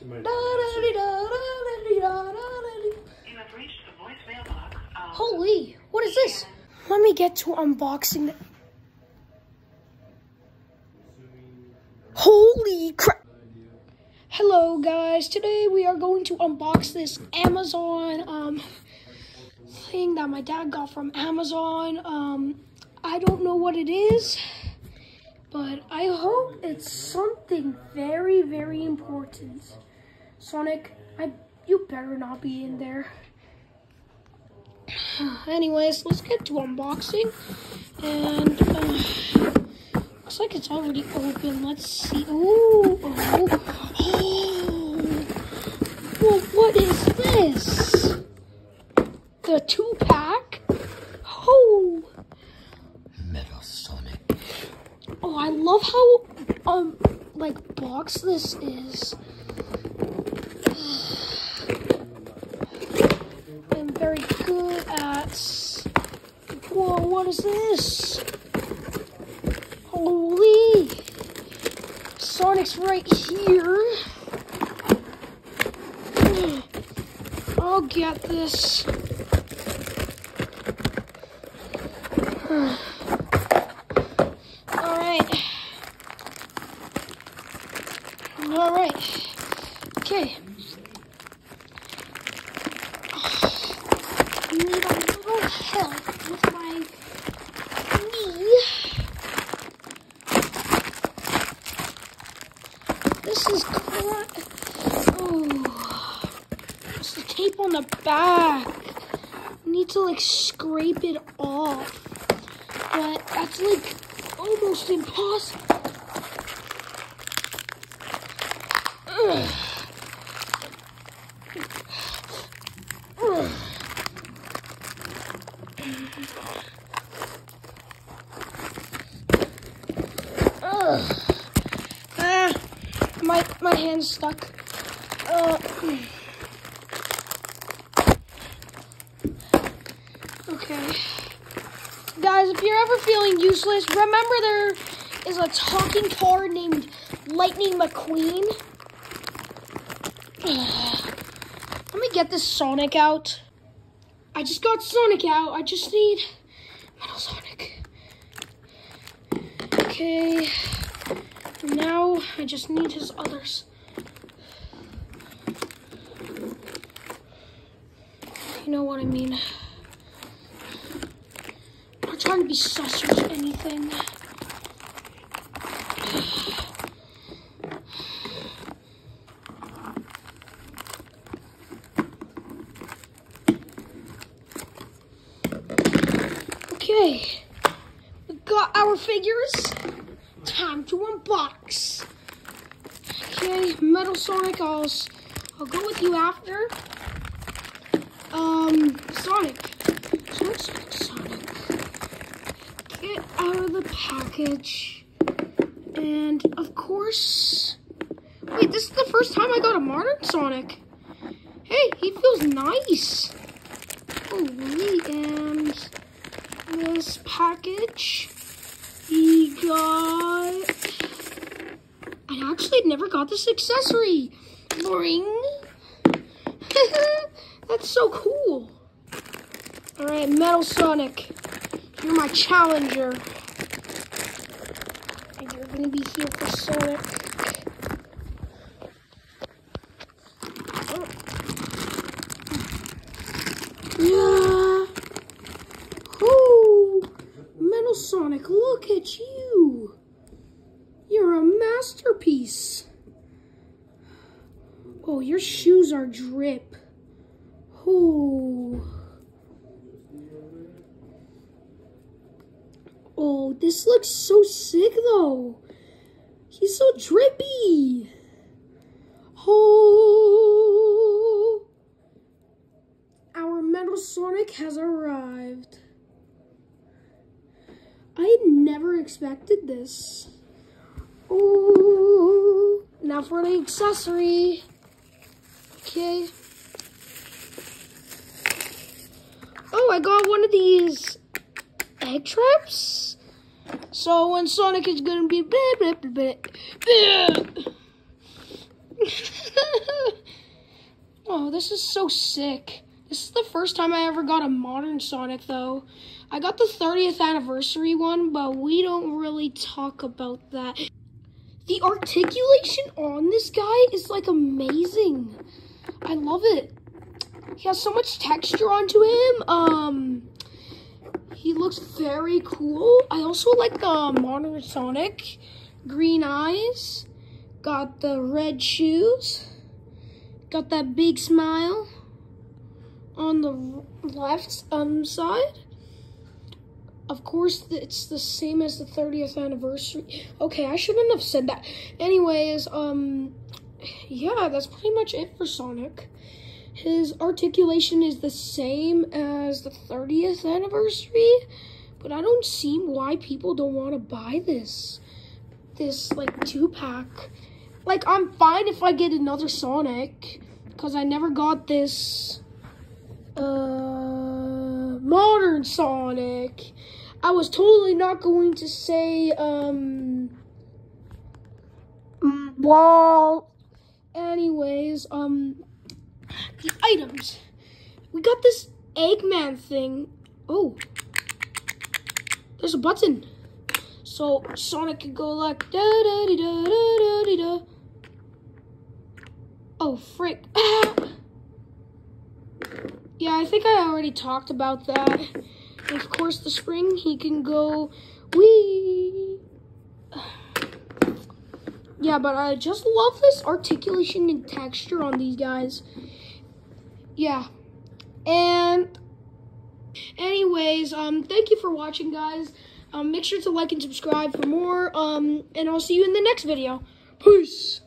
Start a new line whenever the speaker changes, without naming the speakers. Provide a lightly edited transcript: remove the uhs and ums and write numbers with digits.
You have reached the voicemail box.
Holy, what is this? Let me get to unboxing it. Holy crap. Hello guys, today we are going to unbox this Amazon thing that my dad got from Amazon. I don't know what it is, but I hope it's something very, very important. Sonic, you better not be in there. Anyways, let's get to unboxing. And looks like it's already open. Let's see. Ooh, well, what is this? The 2-pack? Oh,
Metal Sonic.
Oh, I love how like box this is. I'm very good at. Whoa, what is this? Holy! Sonic's right here. I'll get this. Alright. Okay. I need a little help with my knee. This is it's the tape on the back. I need to like scrape it off. But that's like almost impossible. My hand's stuck. Okay. Guys, if you're ever feeling useless, remember there is a talking car named Lightning McQueen. Let me get this Sonic out. I just got Sonic out. I just need Metal Sonic. Okay. Now I just need his others. You know what I mean. I'm not trying to be sus or anything. Okay, we got our figures. Time to unbox. Okay, Metal Sonic, I'll go with you after. Sonic. Get out of the package. And of course, wait, this is the first time I got a modern Sonic. Hey, he feels nice. Holy, and this package, we got, I actually never got this accessory. Boring. That's so cool. All right, Metal Sonic, you're my challenger. And you're gonna be here for Sonic. Yeah. Ooh, Metal Sonic, look at you. You're a masterpiece. Oh, your shoes are drip. Ooh. Oh, this looks so sick though. He's so drippy. Oh. Our Metal Sonic has arrived. I never expected this. Oh, now for the accessory. Okay. Oh, I got one of these egg traps. So when Sonic is gonna be Oh, this is so sick. This is the first time I ever got a modern Sonic, though. I got the 30th anniversary one, but we don't really talk about that. The articulation on this guy is, like, amazing. I love it. He has so much texture onto him. He looks very cool. I also like the modern Sonic. Green eyes. Got the red shoes. Got that big smile on the left side. Of course, it's the same as the 30th anniversary. Okay, I shouldn't have said that. Anyways, yeah, that's pretty much it for Sonic. His articulation is the same as the 30th anniversary, but I don't see why people don't want to buy this like 2-pack. Like, I'm fine if I get another Sonic, because I never got this modern Sonic. I was totally not going to say, well, anyways, the items. We got this Eggman thing. Oh, there's a button. So Sonic can go like da-da-dee-da-da-da-dee-da. Oh, frick. Yeah, I think I already talked about that. And of course, the spring, he can go wee. Yeah, but I just love this articulation and texture on these guys. Yeah. And anyways, thank you for watching, guys. Make sure to like and subscribe for more. And I'll see you in the next video. Peace.